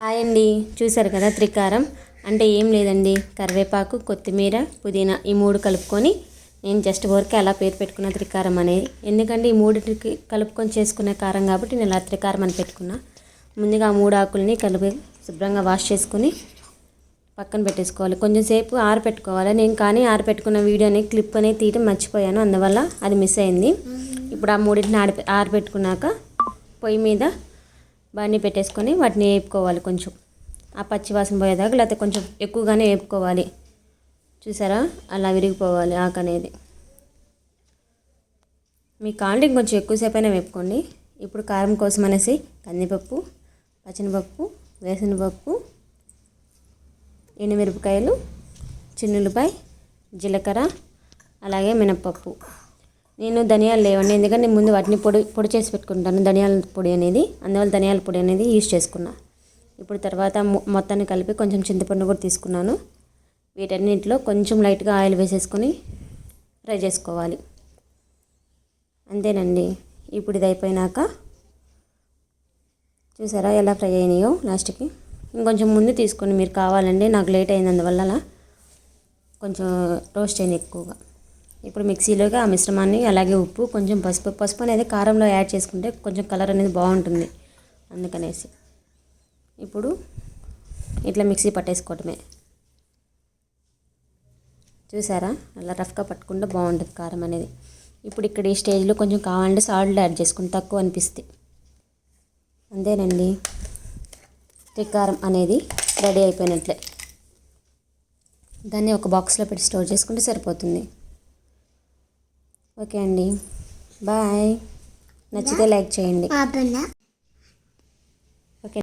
Hi అండి, చూసారు కదా త్రికారం అంటే ఏం లేదండి. కరివేపాకు, కొత్తిమీర, పుదీనా ఈ మూడు కలుపుకొని నేను జస్ట్ ఊరికే అలా పేరు పెట్టుకున్న త్రికారం అనేది. ఎందుకంటే ఈ మూడింటికి కలుపుకొని చేసుకునే కారం కాబట్టి నేను అలా త్రికారం అని పెట్టుకున్నా. ముందుగా ఆ మూడు ఆకుల్ని కలిపి శుభ్రంగా వాష్ చేసుకుని పక్కన పెట్టేసుకోవాలి. కొంచెం సేపు ఆరపెట్టుకోవాలి. నేను కానీ ఆరపెట్టుకున్న వీడియోని క్లిప్ అనేది తీయడం మర్చిపోయాను, అందువల్ల అది మిస్ అయింది. ఇప్పుడు ఆ మూడింటిని ఆరపెట్టుకున్నాక పొయ్యి మీద బాణీ పెట్టేసుకొని వాటిని వేపుకోవాలి. కొంచెం ఆ పచ్చివాసన పోయేదాకా, లేకపోతే కొంచెం ఎక్కువగానే వేపుకోవాలి. చూసారా, అలా విరిగిపోవాలి ఆకు అనేది. మీ కాంటే కొంచెం ఎక్కువసేపు అయినా వేపుకోండి. ఇప్పుడు కారం కోసం అనేసి కందిపప్పు, పచ్చనిపప్పు, వేరుశనగపప్పు, ఎండుమిరపకాయలు, చిన్నులపాయ, జీలకర్ర, అలాగే మినప్పప్పు. నేను ధనియాలు లేవండి, ఎందుకంటే ముందు వాటిని పొడి చేసి పెట్టుకుంటాను ధనియాల పొడి అనేది, అందువల్ల ధనియాల పొడి అనేది యూజ్ చేసుకున్నా. ఇప్పుడు తర్వాత మొత్తాన్ని కలిపి కొంచెం చింతపండు కూడా తీసుకున్నాను. వీటన్నింటిలో కొంచెం లైట్గా ఆయిల్ వేసేసుకొని ఫ్రై చేసుకోవాలి. అంతేనండి. ఇప్పుడు ఇది అయిపోయినాక చూసారా ఎలా ఫ్రై అయినాయో లాస్ట్కి. ఇంకొంచెం ముందు తీసుకోండి మీరు కావాలండి, నాకు లేట్ అయింది అందువల్ల కొంచెం రోస్ట్ అయింది ఎక్కువగా. ఇప్పుడు మిక్సీలోకి ఆ మిశ్రమాన్ని, అలాగే ఉప్పు, కొంచెం పసుపు అనేది కారంలో యాడ్ చేసుకుంటే కొంచెం కలర్ అనేది బాగుంటుంది అందుకనేసి. ఇప్పుడు ఇట్లా మిక్సీ పట్టేసుకోవటమే. చూసారా, అలా రఫ్గా పట్టుకుంటే బాగుంటుంది కారం అనేది. ఇప్పుడు ఇక్కడ ఈ స్టేజ్లో కొంచెం కావాలంటే సాల్ట్ యాడ్ చేసుకుని తక్కువ అనిపిస్తే. అంతేనండి, త్రికారం అనేది రెడీ అయిపోయినట్లే. దాన్ని ఒక బాక్స్లో పెట్టి స్టోర్ చేసుకుంటే సరిపోతుంది. ఓకే అండి, బాయ్. నచ్చితే లైక్ చేయండి.